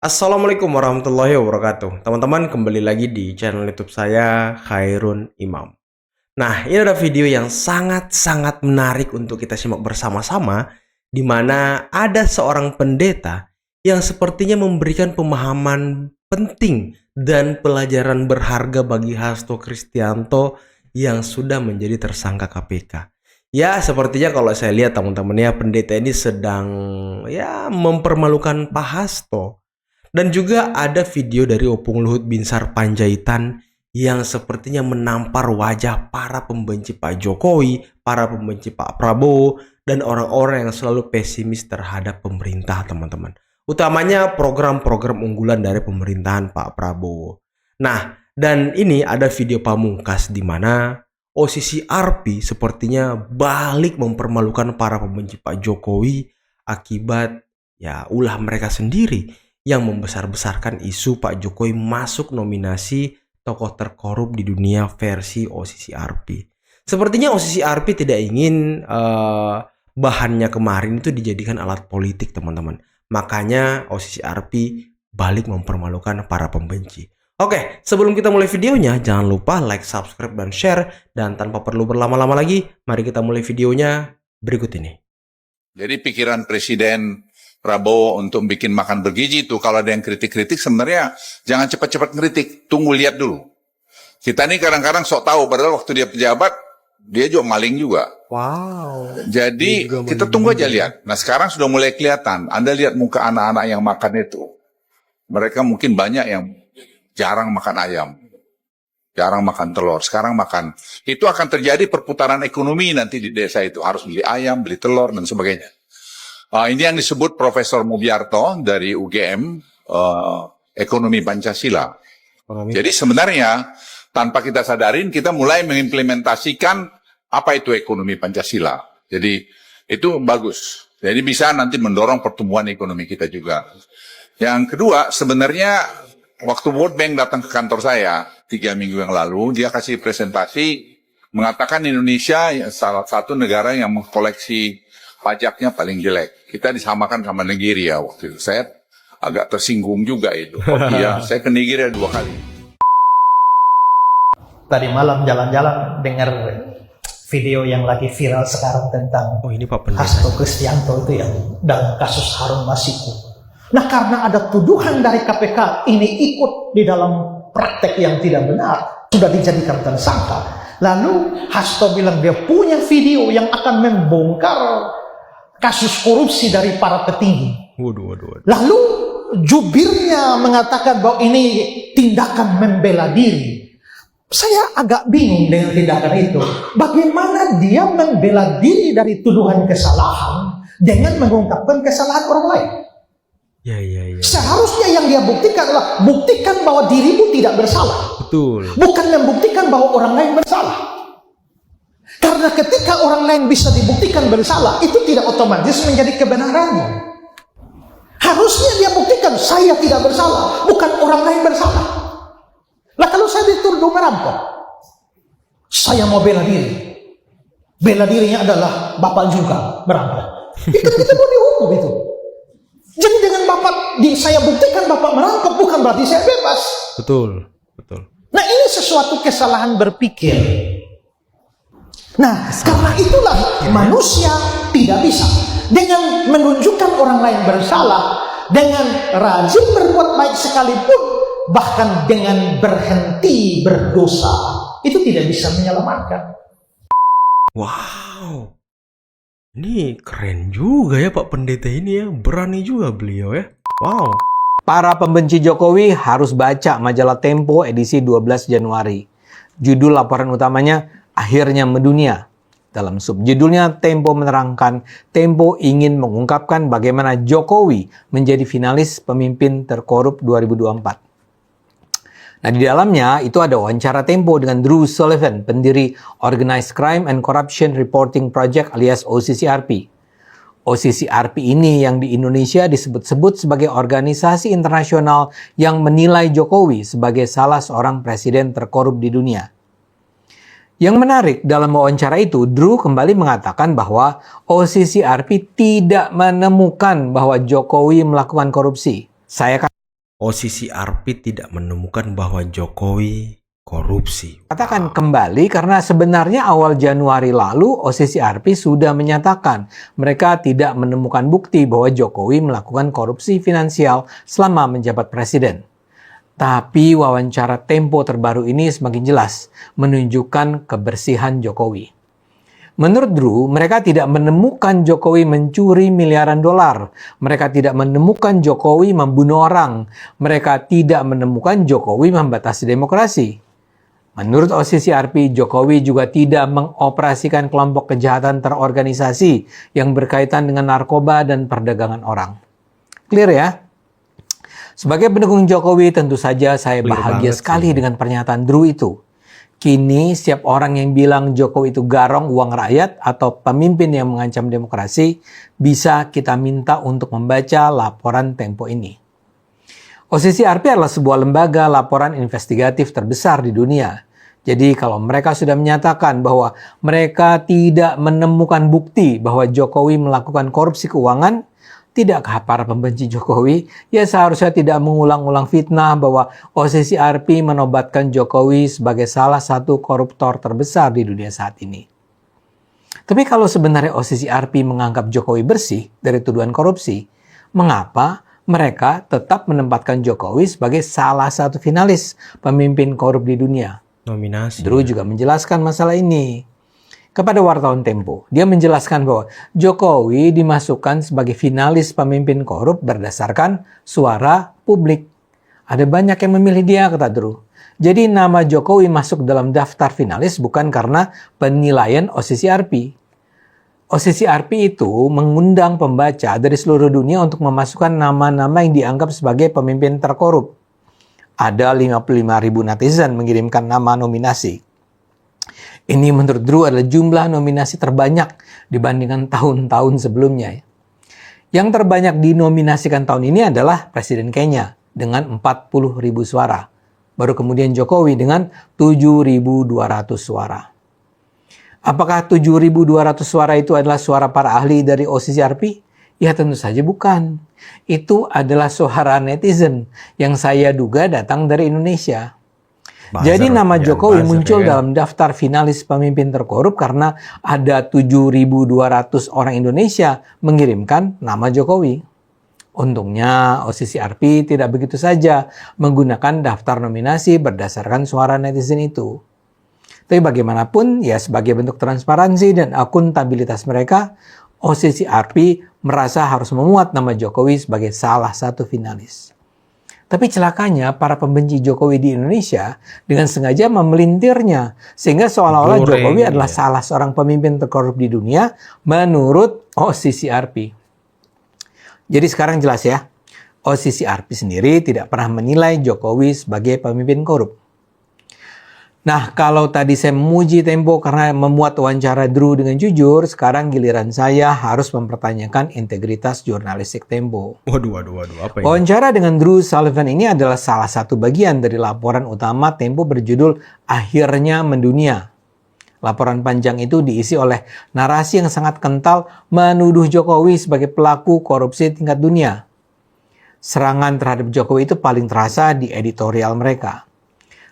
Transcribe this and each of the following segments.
Assalamualaikum warahmatullahi wabarakatuh. Teman-teman, kembali lagi di channel YouTube saya, Khairun Imam. Nah, ini ada video yang sangat-sangat menarik untuk kita simak bersama-sama, di mana ada seorang pendeta yang sepertinya memberikan pemahaman penting dan pelajaran berharga bagi Hasto Kristianto yang sudah menjadi tersangka KPK. Ya, sepertinya kalau saya lihat teman-teman ya, pendeta ini sedang mempermalukan Pak Hasto. Dan juga ada video dari Opung Luhut Binsar Panjaitan yang sepertinya menampar wajah para pembenci Pak Jokowi, para pembenci Pak Prabowo, dan orang-orang yang selalu pesimis terhadap pemerintah, teman-teman. Utamanya program-program unggulan dari pemerintahan Pak Prabowo. Nah, dan ini ada video pamungkas di mana OCC ARPI sepertinya balik mempermalukan para pembenci Pak Jokowi akibat ulah mereka sendiri yang membesar-besarkan isu Pak Jokowi masuk nominasi tokoh terkorup di dunia versi OCC ARPI. Sepertinya OCC ARPI tidak ingin bahannya kemarin itu dijadikan alat politik, teman-teman. Makanya OCC ARPI balik mempermalukan para pembenci. Oke, sebelum kita mulai videonya, jangan lupa like, subscribe, dan share. Dan tanpa perlu berlama-lama lagi, mari kita mulai videonya berikut ini. Jadi pikiran Presiden Prabowo untuk bikin makan bergizi itu, kalau ada yang kritik-kritik sebenarnya jangan cepat-cepat kritik, tunggu lihat dulu. Kita ini kadang-kadang sok tahu, padahal waktu dia pejabat, dia juga maling juga. Wow. Jadi kita tunggu aja lihat. Nah sekarang sudah mulai kelihatan, Anda lihat muka anak-anak yang makan itu. Mereka mungkin banyak yang jarang makan ayam, jarang makan telur, sekarang makan. Itu akan terjadi perputaran ekonomi nanti di desa itu, harus beli ayam, beli telur, dan sebagainya. Ini yang disebut Profesor Mubiarto dari UGM, Ekonomi Pancasila. Jadi sebenarnya tanpa kita sadarin kita mulai mengimplementasikan apa itu ekonomi Pancasila. Jadi itu bagus. Jadi bisa nanti mendorong pertumbuhan ekonomi kita juga. Yang kedua, sebenarnya waktu World Bank datang ke kantor saya 3 minggu yang lalu, dia kasih presentasi mengatakan Indonesia salah satu negara yang mengkoleksi pajaknya paling jelek. Kita disamakan sama Nigeria waktu itu. Saya agak tersinggung juga itu. Iya, saya ke Nigeria 2 kali. Tadi malam jalan-jalan dengar video yang lagi viral sekarang tentang ini Pak Pendeta Hasto Kristianto itu yang dalam kasus Harun Masiku. Nah, karena ada tuduhan dari KPK ini ikut di dalam praktek yang tidak benar, sudah dijadikan tersangka. Lalu Hasto bilang dia punya video yang akan membongkar kasus korupsi dari para petinggi. Waduh. Lalu jubirnya mengatakan bahwa ini tindakan membela diri. Saya agak bingung dengan tindakan itu. Bagaimana dia membela diri dari tuduhan kesalahan dengan mengungkapkan kesalahan orang lain? Ya. Seharusnya yang dia buktikan adalah buktikan bahwa dirimu tidak bersalah. Betul. Bukan membuktikan bahwa orang lain bersalah. Karena ketika orang lain bisa dibuktikan bersalah, itu tidak otomatis menjadi kebenarannya. Harusnya dia buktikan, saya tidak bersalah, bukan orang lain bersalah. Nah kalau saya dituduh merampok, saya mau bela diri. Bela dirinya adalah Bapak juga merampok. Itu kita mau dihukum itu. Jadi dengan saya buktikan Bapak merampok, bukan berarti saya bebas. Betul. Nah ini sesuatu kesalahan berpikir. Nah, karena itulah manusia tidak bisa dengan menunjukkan orang lain bersalah, dengan rajin berbuat baik sekalipun, bahkan dengan berhenti berdosa, itu tidak bisa menyelamatkan. Wow. Ini keren juga ya Pak Pendeta ini ya, berani juga beliau ya. Wow. Para pembenci Jokowi harus baca majalah Tempo edisi 12 Januari. Judul laporan utamanya, Akhirnya Mendunia. Dalam subjudulnya, Tempo menerangkan, Tempo ingin mengungkapkan bagaimana Jokowi menjadi finalis pemimpin terkorup 2024. Nah, di dalamnya itu ada wawancara Tempo dengan Drew Sullivan, pendiri Organized Crime and Corruption Reporting Project alias OCC-ARPI. OCC-ARPI ini yang di Indonesia disebut-sebut sebagai organisasi internasional yang menilai Jokowi sebagai salah seorang presiden terkorup di dunia. Yang menarik dalam wawancara itu, Drew kembali mengatakan bahwa OCC-ARPI tidak menemukan bahwa Jokowi melakukan korupsi. Saya OCCRP tidak menemukan bahwa Jokowi korupsi. Katakan kembali karena sebenarnya awal Januari lalu OCCRP sudah menyatakan mereka tidak menemukan bukti bahwa Jokowi melakukan korupsi finansial selama menjabat presiden. Tapi wawancara Tempo terbaru ini semakin jelas menunjukkan kebersihan Jokowi. Menurut Drew, mereka tidak menemukan Jokowi mencuri miliaran dolar. Mereka tidak menemukan Jokowi membunuh orang. Mereka tidak menemukan Jokowi membatasi demokrasi. Menurut OCCRP, Jokowi juga tidak mengoperasikan kelompok kejahatan terorganisasi yang berkaitan dengan narkoba dan perdagangan orang. Clear ya? Sebagai pendukung Jokowi, tentu saja saya Clear bahagia banget sekali sih. dengan pernyataan Drew itu. Kini, setiap orang yang bilang Jokowi itu garong uang rakyat atau pemimpin yang mengancam demokrasi, bisa kita minta untuk membaca laporan Tempo ini. OCCRP adalah sebuah lembaga laporan investigatif terbesar di dunia. Jadi kalau mereka sudah menyatakan bahwa mereka tidak menemukan bukti bahwa Jokowi melakukan korupsi keuangan, tidakkah para pembenci Jokowi ya seharusnya tidak mengulang-ulang fitnah bahwa OCCRP menobatkan Jokowi sebagai salah satu koruptor terbesar di dunia saat ini. Tapi kalau sebenarnya OCCRP menganggap Jokowi bersih dari tuduhan korupsi, mengapa mereka tetap menempatkan Jokowi sebagai salah satu finalis pemimpin korup di dunia? Nominasi. Drew juga menjelaskan masalah ini kepada wartawan Tempo. Dia menjelaskan bahwa Jokowi dimasukkan sebagai finalis pemimpin korup berdasarkan suara publik. Ada banyak yang memilih dia, kata Drew. Jadi nama Jokowi masuk dalam daftar finalis bukan karena penilaian OCCRP. OCCRP itu mengundang pembaca dari seluruh dunia untuk memasukkan nama-nama yang dianggap sebagai pemimpin terkorup. Ada 55.000 netizen mengirimkan nama nominasi. Ini menurut Drew adalah jumlah nominasi terbanyak dibandingkan tahun-tahun sebelumnya. Yang terbanyak dinominasikan tahun ini adalah Presiden Kenya dengan 40.000 suara. Baru kemudian Jokowi dengan 7.200 suara. Apakah 7.200 suara itu adalah suara para ahli dari OCCRP? Ya tentu saja bukan. Itu adalah suara netizen yang saya duga datang dari Indonesia. Jadi nama Jokowi muncul dalam daftar finalis pemimpin terkorup karena ada 7.200 orang Indonesia mengirimkan nama Jokowi. Untungnya OCCRP tidak begitu saja menggunakan daftar nominasi berdasarkan suara netizen itu. Tapi bagaimanapun, ya sebagai bentuk transparansi dan akuntabilitas mereka, OCCRP merasa harus memuat nama Jokowi sebagai salah satu finalis. Tapi celakanya para pembenci Jokowi di Indonesia dengan sengaja memelintirnya sehingga seolah-olah Jokowi adalah salah seorang pemimpin terkorup di dunia menurut OCCRP. Jadi sekarang jelas ya, OCCRP sendiri tidak pernah menilai Jokowi sebagai pemimpin korup. Nah, kalau tadi saya memuji Tempo karena memuat wawancara Drew dengan jujur, sekarang giliran saya harus mempertanyakan integritas jurnalistik Tempo. Waduh, apa ini? Wawancara dengan Drew Sullivan ini adalah salah satu bagian dari laporan utama Tempo berjudul Akhirnya Mendunia. Laporan panjang itu diisi oleh narasi yang sangat kental menuduh Jokowi sebagai pelaku korupsi tingkat dunia. Serangan terhadap Jokowi itu paling terasa di editorial mereka.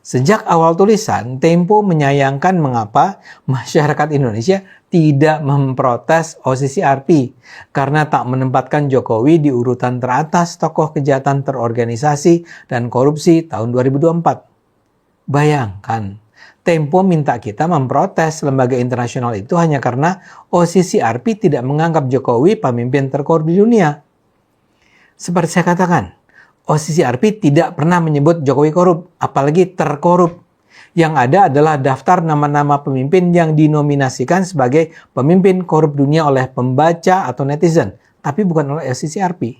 Sejak awal tulisan, Tempo menyayangkan mengapa masyarakat Indonesia tidak memprotes OCCRP karena tak menempatkan Jokowi di urutan teratas tokoh kejahatan terorganisasi dan korupsi tahun 2024. Bayangkan, Tempo minta kita memprotes lembaga internasional itu hanya karena OCCRP tidak menganggap Jokowi pemimpin terkorup di dunia. Seperti saya katakan, OCCRP tidak pernah menyebut Jokowi korup, apalagi terkorup. Yang ada adalah daftar nama-nama pemimpin yang dinominasikan sebagai pemimpin korup dunia oleh pembaca atau netizen, tapi bukan oleh OCCRP.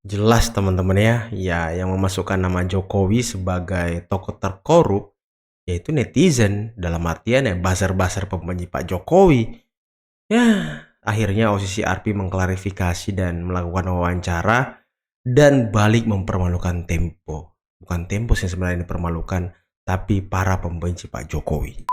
Jelas teman-teman ya yang memasukkan nama Jokowi sebagai tokoh terkorup yaitu netizen, dalam artian ya buzzer-buzzer pembenci Pak Jokowi. Ya, akhirnya OCCRP mengklarifikasi dan melakukan wawancara dan balik mempermalukan Tempo. Bukan Tempo yang sebenarnya dipermalukan, tapi para pembenci Pak Jokowi.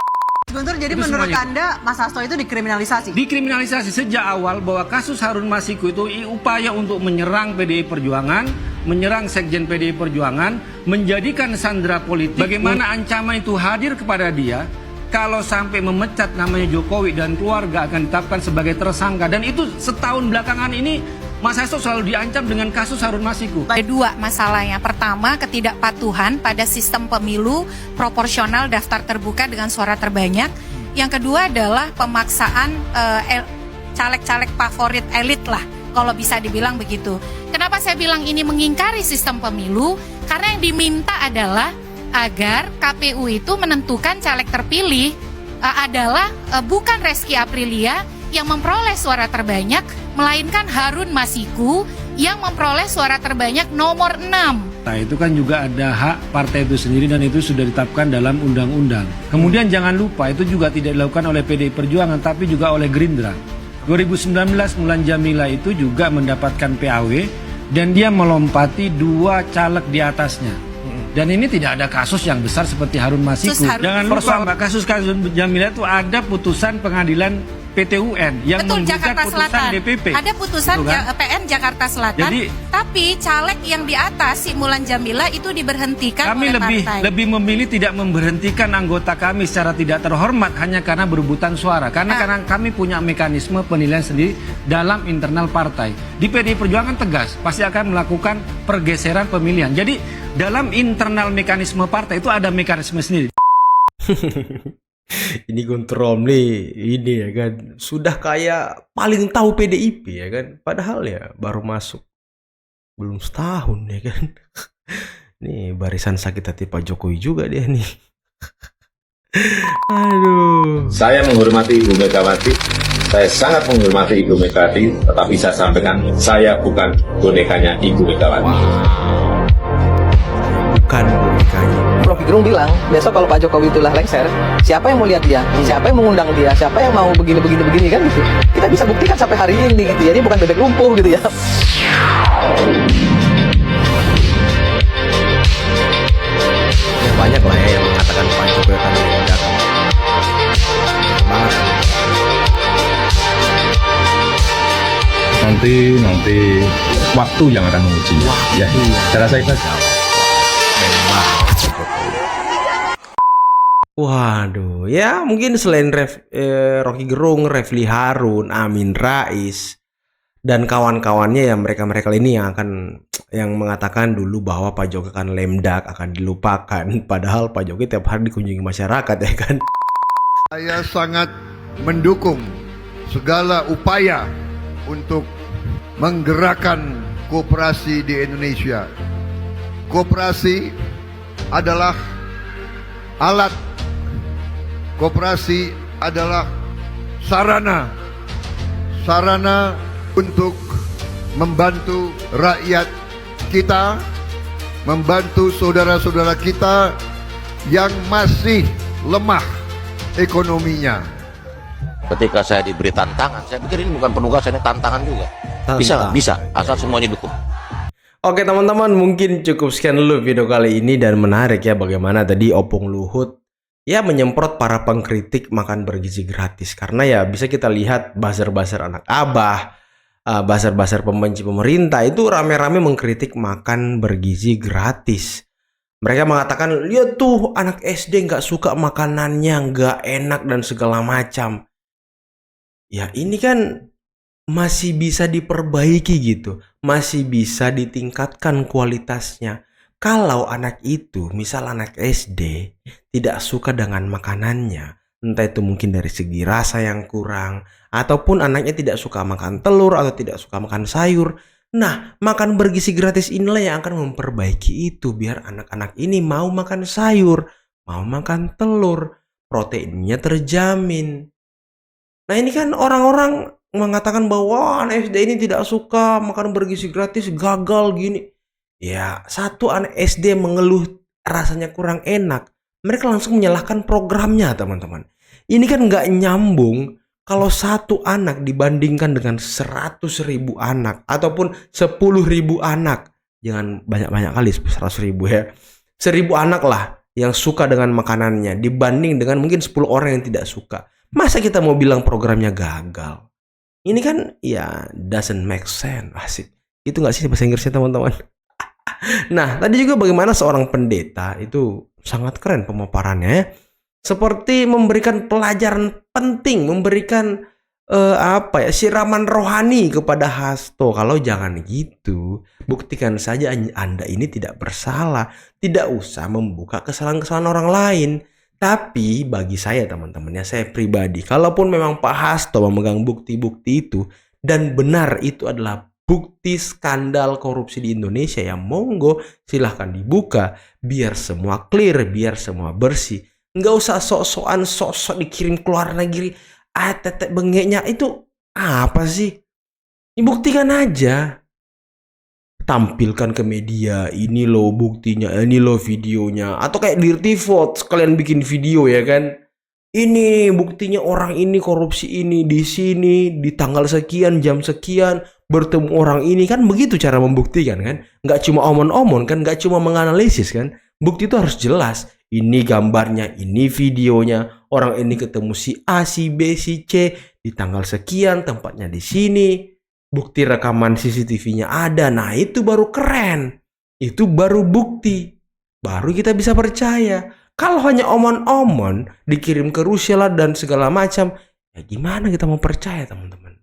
Sebentar, jadi menurut Anda Mas Hasto itu dikriminalisasi? Dikriminalisasi sejak awal bahwa kasus Harun Masiku itu upaya untuk menyerang PDI Perjuangan, menyerang Sekjen PDI Perjuangan, menjadikan sandera politik. Bagaimana ancaman itu hadir kepada dia, kalau sampai memecat namanya Jokowi dan keluarga akan ditetapkan sebagai tersangka. Dan itu setahun belakangan ini Mas Hasto selalu diancam dengan kasus Harun Masiku. Ada dua masalahnya. Pertama, ketidakpatuhan pada sistem pemilu proporsional daftar terbuka dengan suara terbanyak. Yang kedua adalah pemaksaan caleg-caleg favorit elit lah, kalau bisa dibilang begitu. Kenapa saya bilang ini mengingkari sistem pemilu? Karena yang diminta adalah agar KPU itu menentukan caleg terpilih adalah bukan Reski Aprilia yang memperoleh suara terbanyak, melainkan Harun Masiku yang memperoleh suara terbanyak nomor 6. Nah, itu kan juga ada hak partai itu sendiri dan itu sudah ditetapkan dalam undang-undang. Kemudian jangan lupa itu juga tidak dilakukan oleh PDI Perjuangan tapi juga oleh Gerindra. 2019 Mulan Jamila itu juga mendapatkan PAW dan dia melompati 2 caleg di atasnya. Dan ini tidak ada kasus yang besar seperti Harun Masiku. Jangan lupa Mbak, kasus Jamila itu ada putusan pengadilan PT UN yang Betul, menggugat Jakarta putusan Selatan. DPP. Ada putusan Betul, kan? PN Jakarta Selatan. Jadi, tapi caleg yang di atas si Mulan Jamila itu diberhentikan kami oleh partai. lebih memilih tidak memberhentikan anggota kami secara tidak terhormat hanya karena berebutan suara. Karena kami punya mekanisme penilaian sendiri dalam internal partai. Di PDI Perjuangan tegas, pasti akan melakukan pergeseran pemilihan. Jadi dalam internal mekanisme partai itu ada mekanisme sendiri. Ini Guntur Romli ini ya kan sudah kayak paling tahu PDIP ya kan, padahal ya baru masuk belum setahun ya kan. Nih barisan sakit hati Pak Jokowi juga dia nih. Aduh. Saya menghormati Ibu Megawati, saya sangat menghormati Ibu Megawati, tetapi saya sampaikan saya bukan bonekanya Ibu Megawati. Bukan bonekanya. Rocky Gerung bilang, besok kalau Pak Jokowi itulah lengser, siapa yang mau lihat dia? Siapa yang mengundang dia? Siapa yang mau begini kan gitu. Kita bisa buktikan sampai hari ini gitu ya, ini bukan bebek lumpuh gitu ya. Ya banyak lah ya yang mengatakan Pak Jokowi akan meninggal. Banget. Nanti waktu yang akan menguji. Ya, saya rasa itu saja. Waduh, ya mungkin selain Rocky Gerung, Refli Harun, Amin Rais, dan kawan-kawannya ya mereka-mereka ini yang mengatakan dulu bahwa Pak Jokowi akan lemdak, akan dilupakan. Padahal Pak Jokowi tiap hari dikunjungi masyarakat ya kan. Saya sangat mendukung segala upaya untuk menggerakkan koperasi di Indonesia. Koperasi adalah alat, koperasi adalah sarana untuk membantu rakyat kita, membantu saudara-saudara kita yang masih lemah ekonominya. Ketika saya diberi tantangan, saya pikir ini bukan penugasan, ini tantangan juga. Bisa nggak? Bisa, asal semuanya dukung. Oke teman-teman, mungkin cukup sekian dulu video kali ini, dan menarik ya bagaimana tadi Opung Luhut ya menyemprot para pengkritik makan bergizi gratis. Karena ya bisa kita lihat buzzer-buzzer anak abah, buzzer-buzzer pembenci pemerintah itu rame-rame mengkritik makan bergizi gratis. Mereka mengatakan, lihat tuh anak SD nggak suka makanannya, nggak enak dan segala macam. Ya ini kan masih bisa diperbaiki gitu, masih bisa ditingkatkan kualitasnya. Kalau anak itu, misal anak SD, tidak suka dengan makanannya, entah itu mungkin dari segi rasa yang kurang, ataupun anaknya tidak suka makan telur atau tidak suka makan sayur. Nah, makan bergizi gratis inilah yang akan memperbaiki itu, biar anak-anak ini mau makan sayur, mau makan telur, proteinnya terjamin. Nah ini kan orang-orang mengatakan bahwa anak SD ini tidak suka makan bergizi gratis, gagal gini. Ya, satu anak SD mengeluh rasanya kurang enak, mereka langsung menyalahkan programnya teman-teman. Ini kan nggak nyambung kalau satu anak dibandingkan dengan 100.000 anak ataupun 10.000 anak. Jangan banyak-banyak kali 100.000 ya. 1.000 anak lah yang suka dengan makanannya dibanding dengan mungkin 10 orang yang tidak suka. Masa kita mau bilang programnya gagal? Ini kan ya doesn't make sense. Asik. Itu nggak sih bahasa Inggrisnya teman-teman? Nah, tadi juga bagaimana seorang pendeta itu sangat keren pemaparannya ya. Seperti memberikan pelajaran penting, memberikan siraman rohani kepada Hasto. Kalau jangan gitu, buktikan saja Anda ini tidak bersalah. Tidak usah membuka kesalahan-kesalahan orang lain. Tapi bagi saya teman-teman ya, saya pribadi, kalaupun memang Pak Hasto memegang bukti-bukti itu dan benar itu adalah bukti skandal korupsi di Indonesia, ya monggo silahkan dibuka biar semua clear, biar semua bersih. Nggak usah sok-sokan sok-sok dikirim ke luar negeri. Tetek bengeknya itu apa sih? Buktikan aja. Tampilkan ke media, ini loh buktinya, ini loh videonya. Atau kayak Dirty Vote, sekalian bikin video ya kan. Ini buktinya orang ini korupsi ini di sini di tanggal sekian jam sekian bertemu orang ini, kan begitu cara membuktikan kan. Nggak cuma omon-omon kan, nggak cuma menganalisis kan. Bukti itu harus jelas. Ini gambarnya, ini videonya, orang ini ketemu si A, si B, si C di tanggal sekian, tempatnya di sini, bukti rekaman CCTV-nya ada. Nah itu baru keren, itu baru bukti, baru kita bisa percaya. Kalau hanya omon-omon dikirim ke Rusia lah dan segala macam, ya gimana kita mau percaya teman-teman?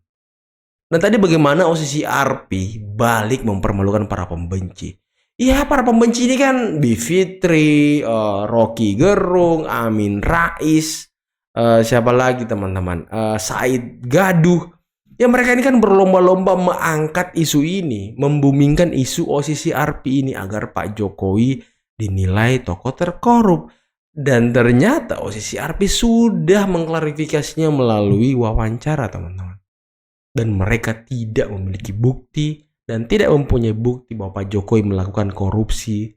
Dan tadi bagaimana OSISI RP balik mempermalukan para pembenci. Ya para pembenci ini kan Bivitri, Rocky Gerung, Amin Rais, siapa lagi teman-teman, Said Gaduh. Ya mereka ini kan berlomba-lomba mengangkat isu ini, membumingkan isu OSISI RP ini agar Pak Jokowi dinilai tokoh terkorup. Dan ternyata OSISI RP sudah mengklarifikasinya melalui wawancara teman-teman. Dan mereka tidak memiliki bukti dan tidak mempunyai bukti bahwa Pak Jokowi melakukan korupsi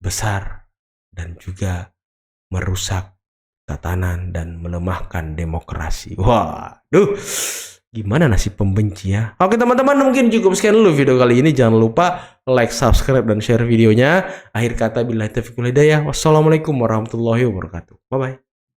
besar dan juga merusak tatanan dan melemahkan demokrasi. Waduh, gimana nasib pembenci ya? Oke teman-teman, mungkin cukup sekian dulu video kali ini. Jangan lupa like, subscribe, dan share videonya. Akhir kata, billahi taufiq wal hidayah. Wassalamualaikum warahmatullahi wabarakatuh. Bye-bye.